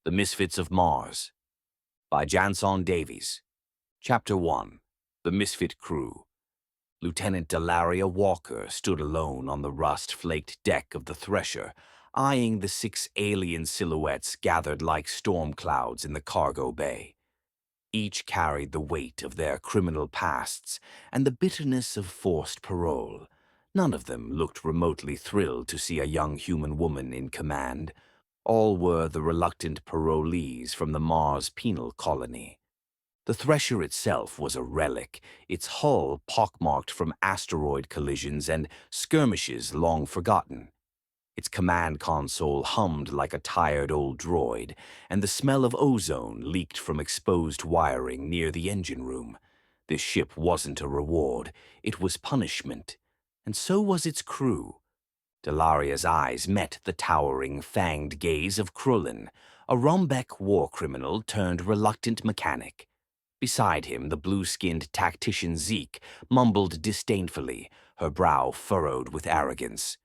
The Misfits of Mars by Janson Davies. Chapter 1. The Misfit Crew. Lieutenant Dalaria Walker stood alone on the rust-flaked deck of the Thresher, eyeing the 6 alien silhouettes gathered like storm clouds in the cargo bay. Each carried the weight of their criminal pasts and the bitterness of forced parole. None of them looked remotely thrilled to see a young human woman in command. All were the reluctant parolees from the Mars penal colony. The Thresher itself was a relic, its hull pockmarked from asteroid collisions and skirmishes long forgotten. Its command console hummed like a tired old droid, and the smell of ozone leaked from exposed wiring near the engine room. This ship wasn't a reward, it was punishment, and so was its crew. Dalaria's eyes met the towering, fanged gaze of Krulin, a Rumbek war criminal turned reluctant mechanic. Beside him, the blue-skinned tactician Zeke mumbled disdainfully, her brow furrowed with arrogance.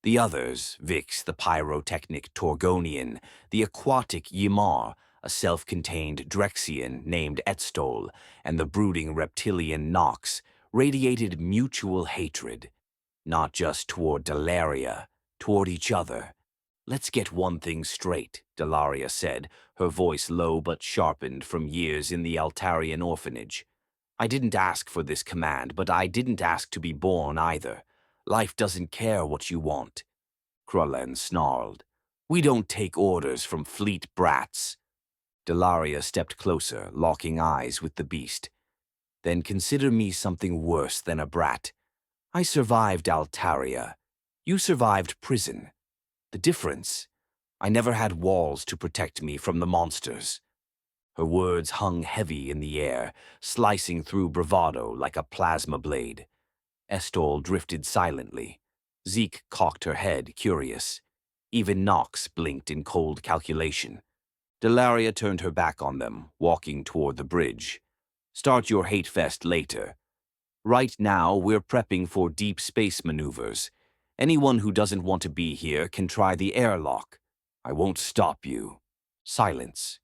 The others, Vix the pyrotechnic Torgonian, the aquatic Ymar, a self-contained Drexian named Etstol, and the brooding reptilian Nox, radiated mutual hatred. Not just toward Dalaria, toward each other. "Let's get one thing straight," Dalaria said, her voice low but sharpened from years in the Altarian orphanage. "I didn't ask for this command, but I didn't ask to be born either. Life doesn't care what you want." Krullen snarled. "We don't take orders from fleet brats." Dalaria stepped closer, locking eyes with the beast. "Then consider me something worse than a brat. I survived Altaria. You survived prison. The difference? I never had walls to protect me from the monsters." Her words hung heavy in the air, slicing through bravado like a plasma blade. Estol drifted silently. Zeke cocked her head, curious. Even Nox blinked in cold calculation. Dalaria turned her back on them, walking toward the bridge. "Start your hate fest later. Right now, we're prepping for deep space maneuvers. Anyone who doesn't want to be here can try the airlock. I won't stop you." Silence.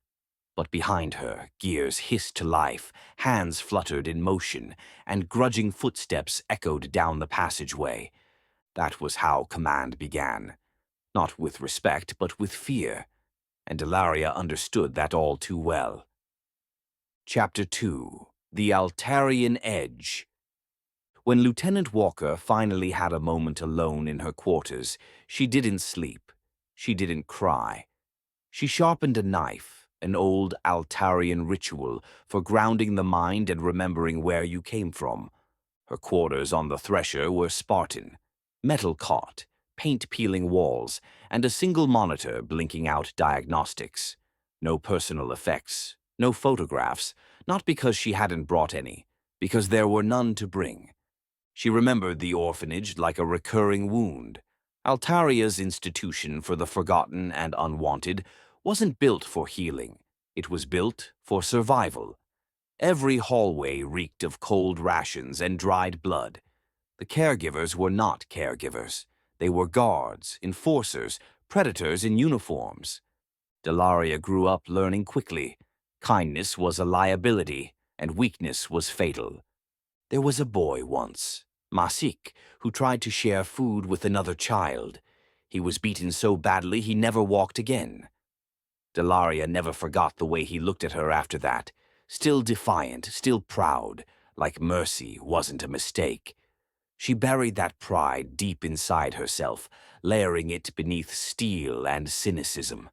But behind her, gears hissed to life, hands fluttered in motion, and grudging footsteps echoed down the passageway. That was how command began. Not with respect, but with fear. And Dalaria understood that all too well. Chapter 2. The Altarian Edge. When Lieutenant Walker finally had a moment alone in her quarters, she didn't sleep. She didn't cry. She sharpened a knife, an old Altarian ritual for grounding the mind and remembering where you came from. Her quarters on the Thresher were Spartan. Metal cot, paint-peeling walls, and a single monitor blinking out diagnostics. No personal effects, no photographs, not because she hadn't brought any, because there were none to bring. She remembered the orphanage like a recurring wound. Altaria's institution for the forgotten and unwanted wasn't built for healing. It was built for survival. Every hallway reeked of cold rations and dried blood. The caregivers were not caregivers. They were guards, enforcers, predators in uniforms. Dalaria grew up learning quickly. Kindness was a liability, and weakness was fatal. There was a boy once, Masik, who tried to share food with another child. He was beaten so badly he never walked again. Dalaria never forgot the way he looked at her after that, still defiant, still proud, like mercy wasn't a mistake. She buried that pride deep inside herself, layering it beneath steel and cynicism.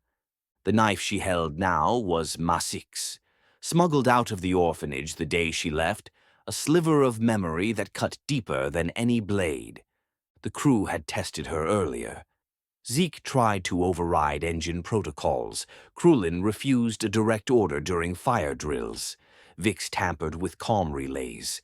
The knife she held now was Masik's, smuggled out of the orphanage the day she left, a sliver of memory that cut deeper than any blade. The crew had tested her earlier. Zeke tried to override engine protocols. Krulin refused a direct order during fire drills. Vix tampered with comm relays.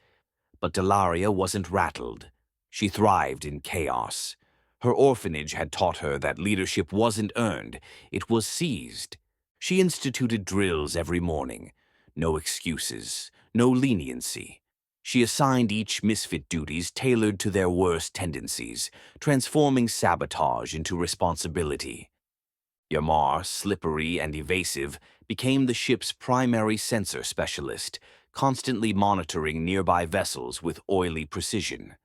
But Dalaria wasn't rattled. She thrived in chaos. Her orphanage had taught her that leadership wasn't earned, it was seized. She instituted drills every morning. No excuses, no leniency. She assigned each misfit duties tailored to their worst tendencies, transforming sabotage into responsibility. Yamar, slippery and evasive, became the ship's primary sensor specialist, constantly monitoring nearby vessels with oily precision.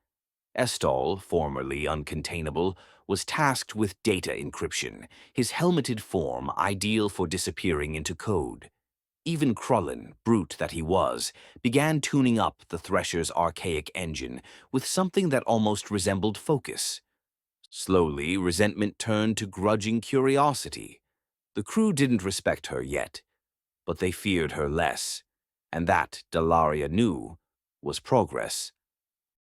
Estol, formerly uncontainable, was tasked with data encryption, his helmeted form ideal for disappearing into code. Even Krullen, brute that he was, began tuning up the Thresher's archaic engine with something that almost resembled focus. Slowly, resentment turned to grudging curiosity. The crew didn't respect her yet, but they feared her less, and that, Dalaria knew, was progress.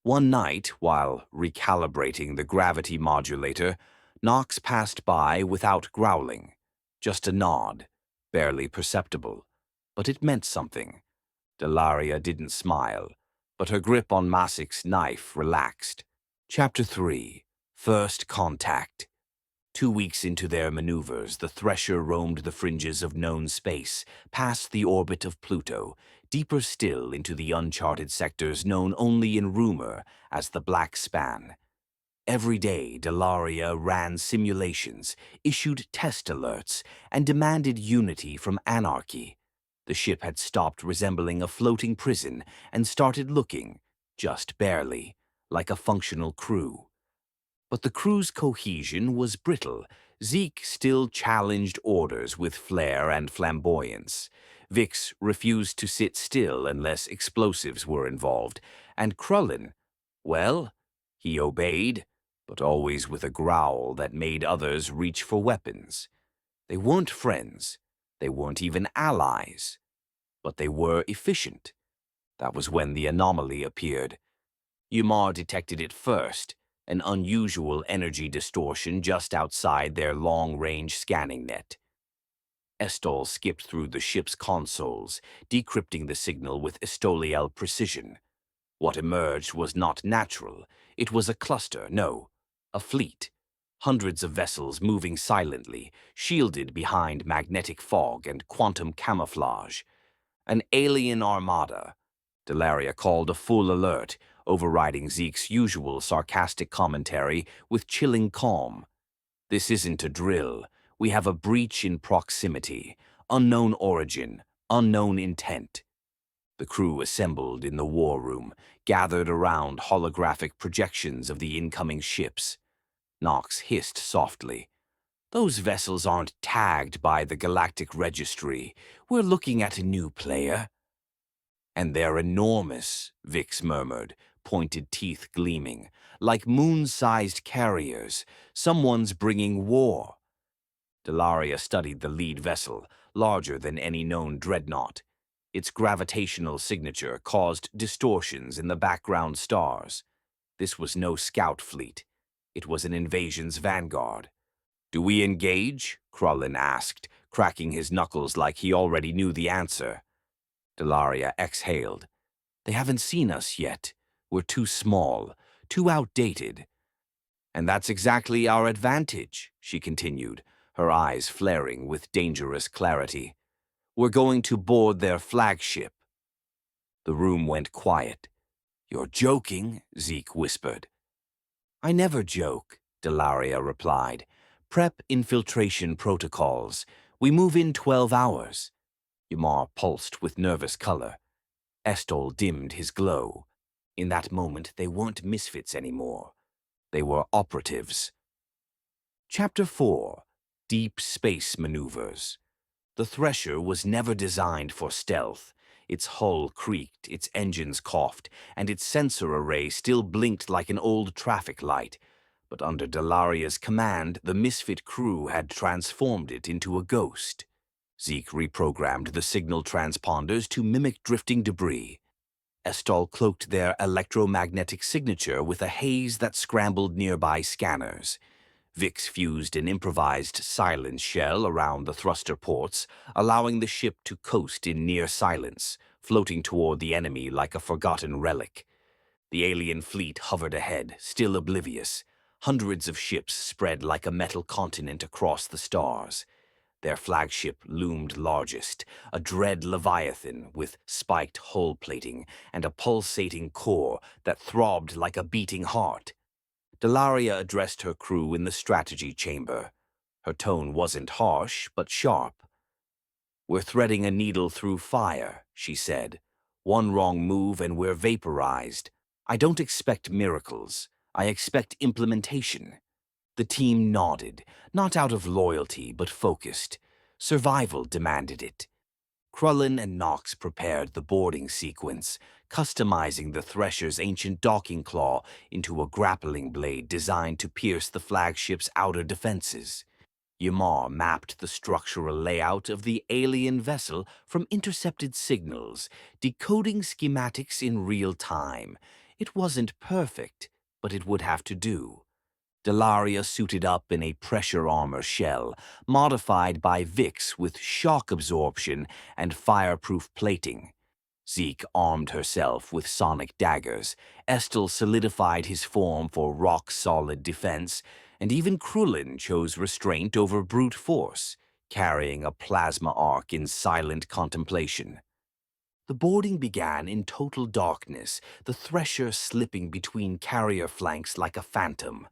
One night, while recalibrating the gravity modulator, Nox passed by without growling. Just a nod, barely perceptible, but it meant something. Dalaria didn't smile, but her grip on Masik's knife relaxed. Chapter 3. First Contact. 2 weeks into their maneuvers, the Thresher roamed the fringes of known space, past the orbit of Pluto, deeper still into the uncharted sectors known only in rumor as the Black Span. Every day, Dalaria ran simulations, issued test alerts, and demanded unity from anarchy. The ship had stopped resembling a floating prison and started looking, just barely, like a functional crew. But the crew's cohesion was brittle. Zeke still challenged orders with flair and flamboyance. Vix refused to sit still unless explosives were involved. And Krullen, well, he obeyed, but always with a growl that made others reach for weapons. They weren't friends. They weren't even allies. But they were efficient. That was when the anomaly appeared. Umar detected it first, an unusual energy distortion just outside their long-range scanning net. Estol skipped through the ship's consoles, decrypting the signal with Estoliel precision. What emerged was not natural. It was a cluster, no, a fleet. Hundreds of vessels moving silently, shielded behind magnetic fog and quantum camouflage. An alien armada. Dalaria called a full alert, overriding Zeke's usual sarcastic commentary with chilling calm. This isn't a drill. We have a breach in proximity, unknown origin, unknown intent. The crew assembled in the war room, gathered around holographic projections of the incoming ships. Nox hissed softly. Those vessels aren't tagged by the Galactic Registry. We're looking at a new player. And they're enormous, Vix murmured, pointed teeth gleaming. Like moon-sized carriers. Someone's bringing war. Dalaria studied the lead vessel, larger than any known dreadnought. Its gravitational signature caused distortions in the background stars. This was no scout fleet. It was an invasion's vanguard. Do we engage? Krullen asked, cracking his knuckles like he already knew the answer. Dalaria exhaled. They haven't seen us yet. We're too small, too outdated. And that's exactly our advantage, she continued, her eyes flaring with dangerous clarity. We're going to board their flagship. The room went quiet. You're joking, Zeke whispered. I never joke, Dalaria replied. Prep infiltration protocols. We move in 12 hours. Yamar pulsed with nervous color. Estol dimmed his glow. In that moment, they weren't misfits anymore. They were operatives. Chapter 4. Deep Space Maneuvers. The Thresher was never designed for stealth. Its hull creaked, its engines coughed, and its sensor array still blinked like an old traffic light. But under Dalaria's command, the misfit crew had transformed it into a ghost. Zeke reprogrammed the signal transponders to mimic drifting debris. Estol cloaked their electromagnetic signature with a haze that scrambled nearby scanners. Vix fused an improvised silence shell around the thruster ports, allowing the ship to coast in near silence, floating toward the enemy like a forgotten relic. The alien fleet hovered ahead, still oblivious. Hundreds of ships spread like a metal continent across the stars. Their flagship loomed largest, a dread leviathan with spiked hull plating and a pulsating core that throbbed like a beating heart. Dalaria addressed her crew in the strategy chamber. Her tone wasn't harsh, but sharp. "We're threading a needle through fire," she said. "One wrong move and we're vaporized. I don't expect miracles. I expect implementation." The team nodded, not out of loyalty, but focused. Survival demanded it. Krullen and Nox prepared the boarding sequence, customizing the Thresher's ancient docking claw into a grappling blade designed to pierce the flagship's outer defenses. Yamar mapped the structural layout of the alien vessel from intercepted signals, decoding schematics in real time. It wasn't perfect, but it would have to do. Dalaria suited up in a pressure armor shell, modified by Vix with shock absorption and fireproof plating. Zeke armed herself with sonic daggers, Estel solidified his form for rock-solid defense, and even Krulin chose restraint over brute force, carrying a plasma arc in silent contemplation. The boarding began in total darkness, the Thresher slipping between carrier flanks like a phantom.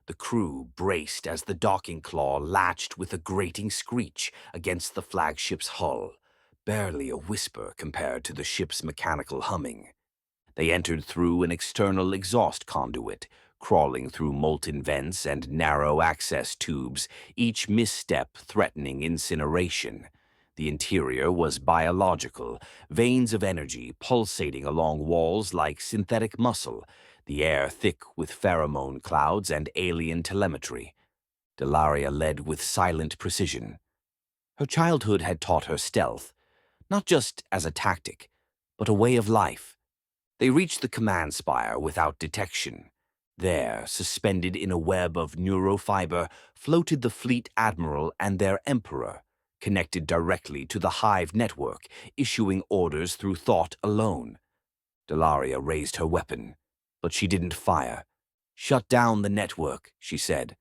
The crew braced as the docking claw latched with a grating screech against the flagship's hull, barely a whisper compared to the ship's mechanical humming. They entered through an external exhaust conduit, crawling through molten vents and narrow access tubes, each misstep threatening incineration. The interior was biological, veins of energy pulsating along walls like synthetic muscle, the air thick with pheromone clouds and alien telemetry. Dalaria led with silent precision. Her childhood had taught her stealth, not just as a tactic, but a way of life. They reached the command spire without detection. There, suspended in a web of neurofiber, floated the fleet admiral and their emperor, connected directly to the Hive network, issuing orders through thought alone. Dalaria raised her weapon, but she didn't fire. "Shut down the network," she said.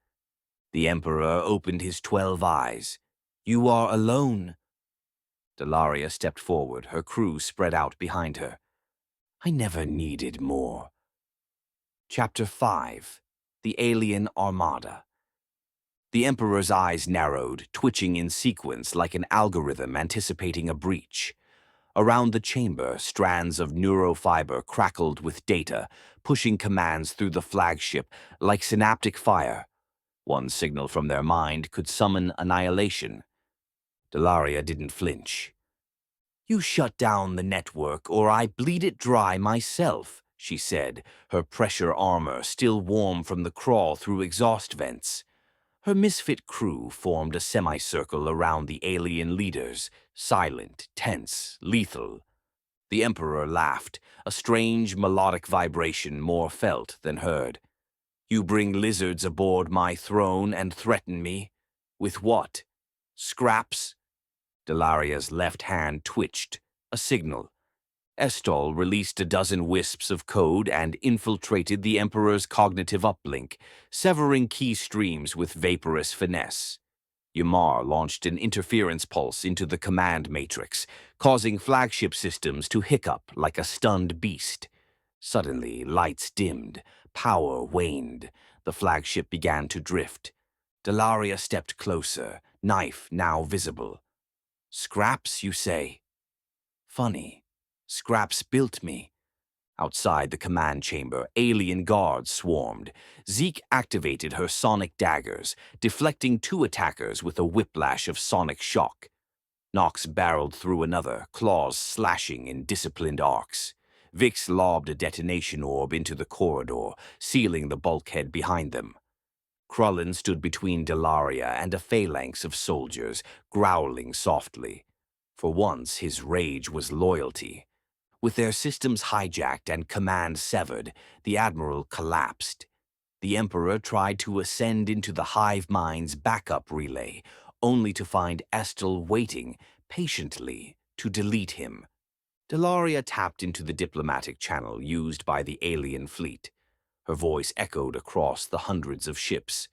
The Emperor opened his 12 eyes. "You are alone." Dalaria stepped forward, her crew spread out behind her. "I never needed more." Chapter 5. The Alien Armada. The Emperor's eyes narrowed, twitching in sequence like an algorithm anticipating a breach. Around the chamber, strands of neurofiber crackled with data, pushing commands through the flagship like synaptic fire. One signal from their mind could summon annihilation. Dalaria didn't flinch. "You shut down the network, or I bleed it dry myself," she said, her pressure armor still warm from the crawl through exhaust vents. Her misfit crew formed a semicircle around the alien leaders, silent, tense, lethal. The Emperor laughed, a strange melodic vibration more felt than heard. "You bring lizards aboard my throne and threaten me? With what? Scraps?" Dalaria's left hand twitched, a signal. Estol released a dozen wisps of code and infiltrated the Emperor's cognitive uplink, severing key streams with vaporous finesse. Yamar launched an interference pulse into the command matrix, causing flagship systems to hiccup like a stunned beast. Suddenly, lights dimmed, power waned. The flagship began to drift. Dalaria stepped closer, knife now visible. "Scraps, you say? Funny. Scraps built me." Outside the command chamber, alien guards swarmed. Zeke activated her sonic daggers, deflecting 2 attackers with a whiplash of sonic shock. Nox barreled through another, claws slashing in disciplined arcs. Vix lobbed a detonation orb into the corridor, sealing the bulkhead behind them. Krullen stood between Dalaria and a phalanx of soldiers, growling softly. For once, his rage was loyalty. With their systems hijacked and command severed, the Admiral collapsed. The Emperor tried to ascend into the hive mind's backup relay, only to find Estel waiting, patiently, to delete him. Dalaria tapped into the diplomatic channel used by the alien fleet. Her voice echoed across the hundreds of ships.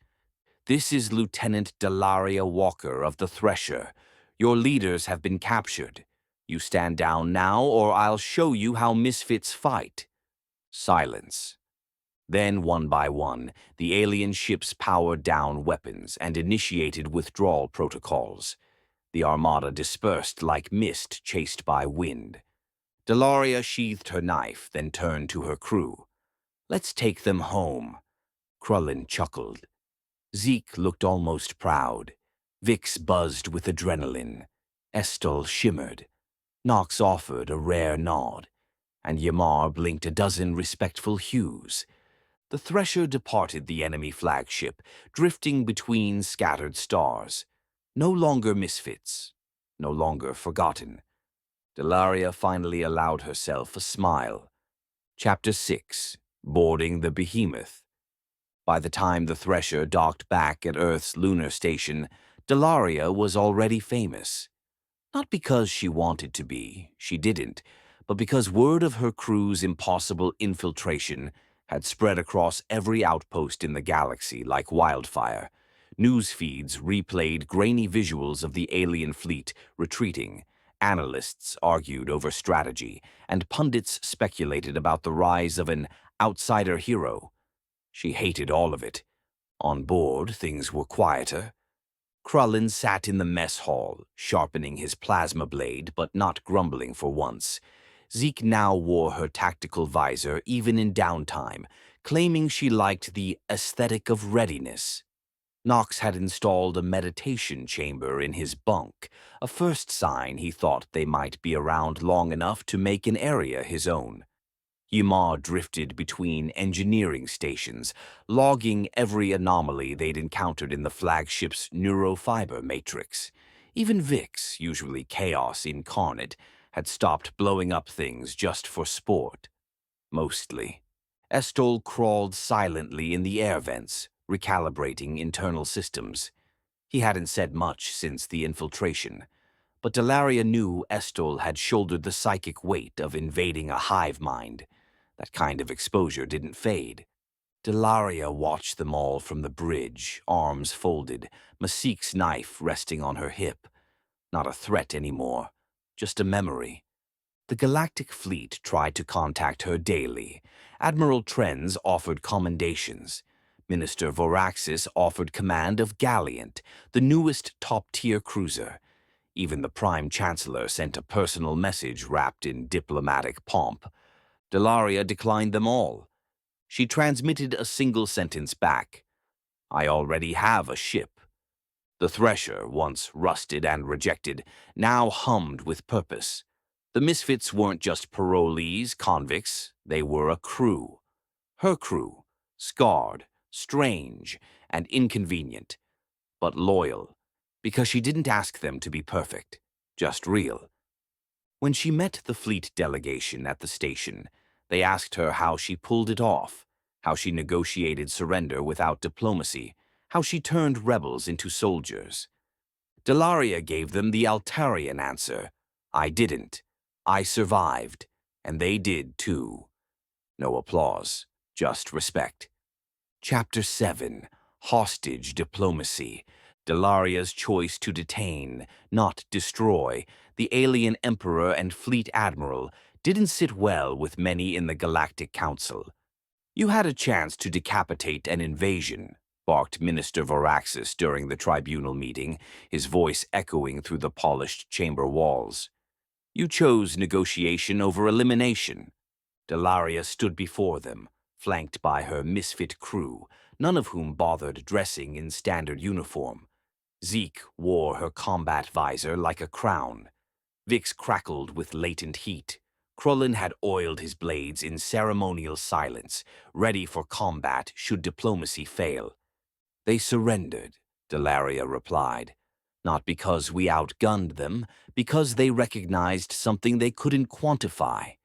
"This is Lieutenant Dalaria Walker of the Thresher. Your leaders have been captured. You stand down now, or I'll show you how misfits fight." Silence. Then, one by one, the alien ships powered down weapons and initiated withdrawal protocols. The armada dispersed like mist chased by wind. Dalaria sheathed her knife, then turned to her crew. "Let's take them home." Krullin chuckled. Zeke looked almost proud. Vix buzzed with adrenaline. Estelle shimmered. Nox offered a rare nod, and Yamar blinked a dozen respectful hues. The Thresher departed the enemy flagship, drifting between scattered stars. No longer misfits, no longer forgotten. Dalaria finally allowed herself a smile. Chapter 6. Boarding the Behemoth. By the time the Thresher docked back at Earth's lunar station, Dalaria was already famous. Not because she wanted to be, she didn't, but because word of her crew's impossible infiltration had spread across every outpost in the galaxy like wildfire. News feeds replayed grainy visuals of the alien fleet retreating. Analysts argued over strategy, and pundits speculated about the rise of an outsider hero. She hated all of it. On board, things were quieter. Krullin sat in the mess hall, sharpening his plasma blade, but not grumbling for once. Zeke now wore her tactical visor even in downtime, claiming she liked the aesthetic of readiness. Nox had installed a meditation chamber in his bunk, a first sign he thought they might be around long enough to make an area his own. Yamar drifted between engineering stations, logging every anomaly they'd encountered in the flagship's neurofiber matrix. Even Vix, usually chaos incarnate, had stopped blowing up things just for sport. Mostly. Estelle crawled silently in the air vents, recalibrating internal systems. He hadn't said much since the infiltration, but Dalaria knew Estelle had shouldered the psychic weight of invading a hive mind. That kind of exposure didn't fade. Dalaria watched them all from the bridge, arms folded, Masik's knife resting on her hip. Not a threat anymore, just a memory. The Galactic Fleet tried to contact her daily. Admiral Trenz offered commendations. Minister Voraxis offered command of Galliant, the newest top-tier cruiser. Even the Prime Chancellor sent a personal message wrapped in diplomatic pomp. Dalaria declined them all. She transmitted a single sentence back. "I already have a ship." The Thresher, once rusted and rejected, now hummed with purpose. The Misfits weren't just parolees, convicts, they were a crew. Her crew, scarred, strange, and inconvenient, but loyal, because she didn't ask them to be perfect, just real. When she met the fleet delegation at the station, they asked her how she pulled it off, how she negotiated surrender without diplomacy, how she turned rebels into soldiers. Dalaria gave them the Altarian answer: "I didn't. I survived, and they did too." No applause, just respect. Chapter 7. Hostage Diplomacy. Dalaria's choice to detain, not destroy, the alien emperor and fleet admiral didn't sit well with many in the Galactic Council. "You had a chance to decapitate an invasion," barked Minister Voraxis during the tribunal meeting, his voice echoing through the polished chamber walls. "You chose negotiation over elimination." Dalaria stood before them, flanked by her misfit crew, none of whom bothered dressing in standard uniform. Zeke wore her combat visor like a crown. Vix crackled with latent heat. Krullin had oiled his blades in ceremonial silence, ready for combat should diplomacy fail. "They surrendered," Dalaria replied. "Not because we outgunned them, because they recognized something they couldn't quantify."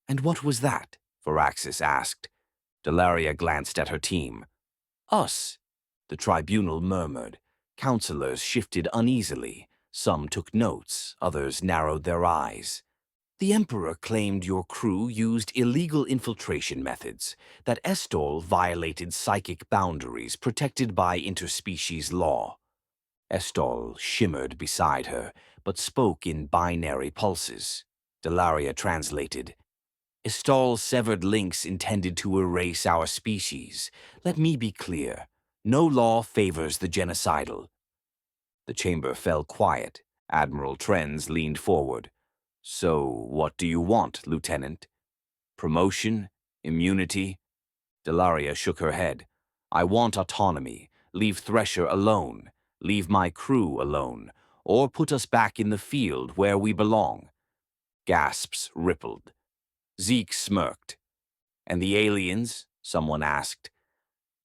"And what was that?" Voraxis asked. Dalaria glanced at her team. "Us," the tribunal murmured. Counselors shifted uneasily. Some took notes, others narrowed their eyes. "The Emperor claimed your crew used illegal infiltration methods, that Estelle violated psychic boundaries protected by interspecies law." Estelle shimmered beside her, but spoke in binary pulses. Dalaria translated. Istall's severed links intended to erase our species. Let me be clear. No law favors the genocidal. The chamber fell quiet. Admiral Trenz leaned forward. So, what do you want, Lieutenant? Promotion? Immunity? Dalaria shook her head. I want autonomy. Leave Thresher alone. Leave my crew alone. Or put us back in the field where we belong. Gasps rippled. Zeke smirked. And the aliens? Someone asked.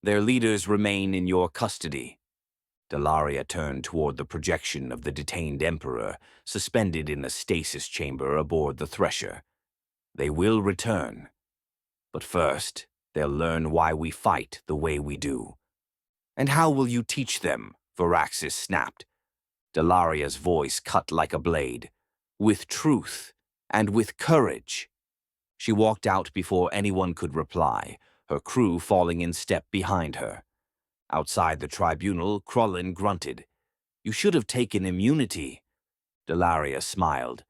Their leaders remain in your custody. Dalaria turned toward the projection of the detained Emperor, suspended in a stasis chamber aboard the Thresher. They will return. But first, they'll learn why we fight the way we do. And how will you teach them? Varaxis snapped. Dalaria's voice cut like a blade. With truth and with courage. She walked out before anyone could reply, her crew falling in step behind her. Outside the tribunal, Krullin grunted. You should have taken immunity. Dalaria smiled.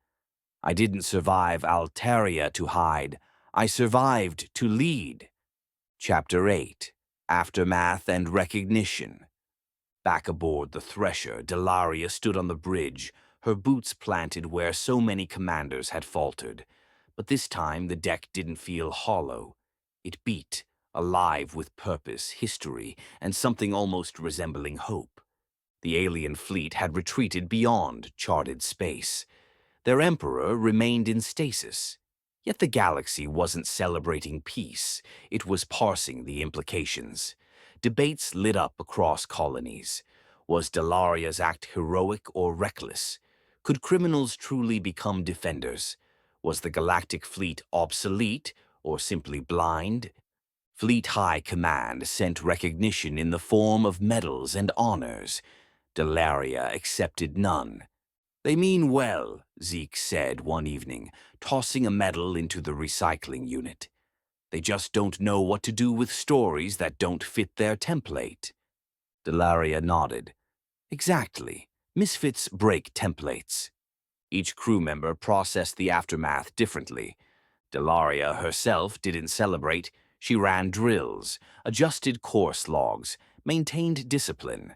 I didn't survive Altaria to hide. I survived to lead. Chapter 8. Aftermath and Recognition. Back aboard the Thresher, Dalaria stood on the bridge, her boots planted where so many commanders had faltered. But this time the deck didn't feel hollow. It beat, alive with purpose, history, and something almost resembling hope. The alien fleet had retreated beyond charted space. Their emperor remained in stasis. Yet the galaxy wasn't celebrating peace, it was parsing the implications. Debates lit up across colonies. Was Dalaria's act heroic or reckless? Could criminals truly become defenders? Was the galactic fleet obsolete or simply blind? Fleet High Command sent recognition in the form of medals and honors. Dalaria accepted none. They mean well, Zeke said one evening, tossing a medal into the recycling unit. They just don't know what to do with stories that don't fit their template. Dalaria nodded. Exactly. Misfits break templates. Each crew member processed the aftermath differently. Dalaria herself didn't celebrate. She ran drills, adjusted course logs, maintained discipline.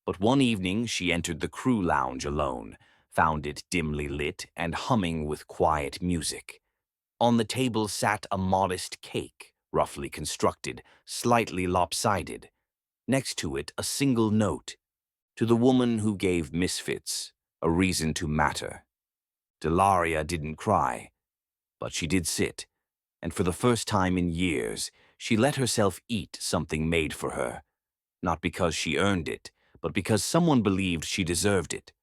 But one evening she entered the crew lounge alone, found it dimly lit and humming with quiet music. On the table sat a modest cake, roughly constructed, slightly lopsided. Next to it, a single note. To the woman who gave Misfits a reason to matter. Dalaria didn't cry, but she did sit, and for the first time in years, she let herself eat something made for her. Not because she earned it, but because someone believed she deserved it.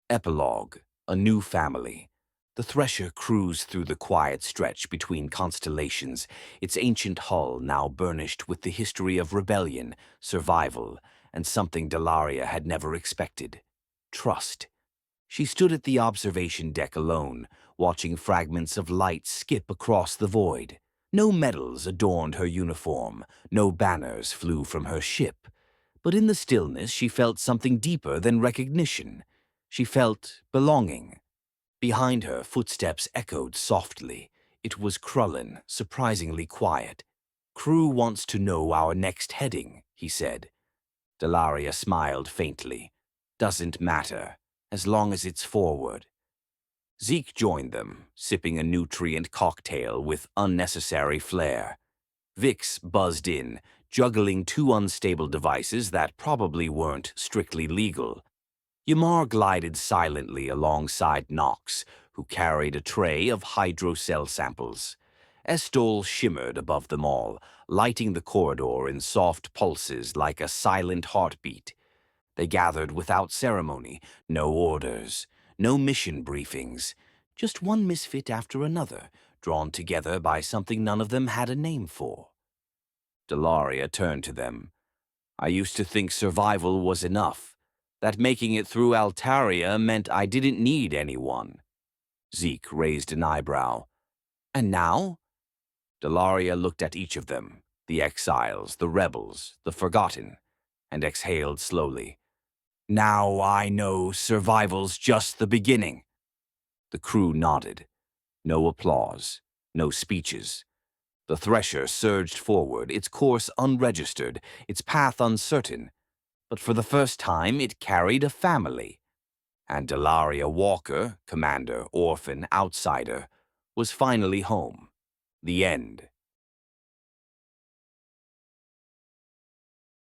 Epilogue, a new family. The Thresher cruised through the quiet stretch between constellations, its ancient hull now burnished with the history of rebellion, survival, and something Dalaria had never expected. Trust. She stood at the observation deck alone, watching fragments of light skip across the void. No medals adorned her uniform, no banners flew from her ship. But in the stillness she felt something deeper than recognition. She felt belonging. Behind her, footsteps echoed softly. It was Krullin, surprisingly quiet. Crew wants to know our next heading, he said. Dalaria smiled faintly. Doesn't matter, as long as it's forward. Zeke joined them, sipping a nutrient cocktail with unnecessary flair. Vix buzzed in, juggling two unstable devices that probably weren't strictly legal. Yamar glided silently alongside Nox, who carried a tray of hydrocell samples. Estol shimmered above them all, lighting the corridor in soft pulses like a silent heartbeat. They gathered without ceremony, no orders, no mission briefings, just one misfit after another, drawn together by something none of them had a name for. Dalaria turned to them. I used to think survival was enough, that making it through Altaria meant I didn't need anyone. Zeke raised an eyebrow. And now? Dalaria looked at each of them, the exiles, the rebels, the forgotten, and exhaled slowly. Now I know survival's just the beginning. The crew nodded. No applause. No speeches. The Thresher surged forward, its course unregistered, its path uncertain. But for the first time, it carried a family. And Dalaria Walker, commander, orphan, outsider, was finally home. The end.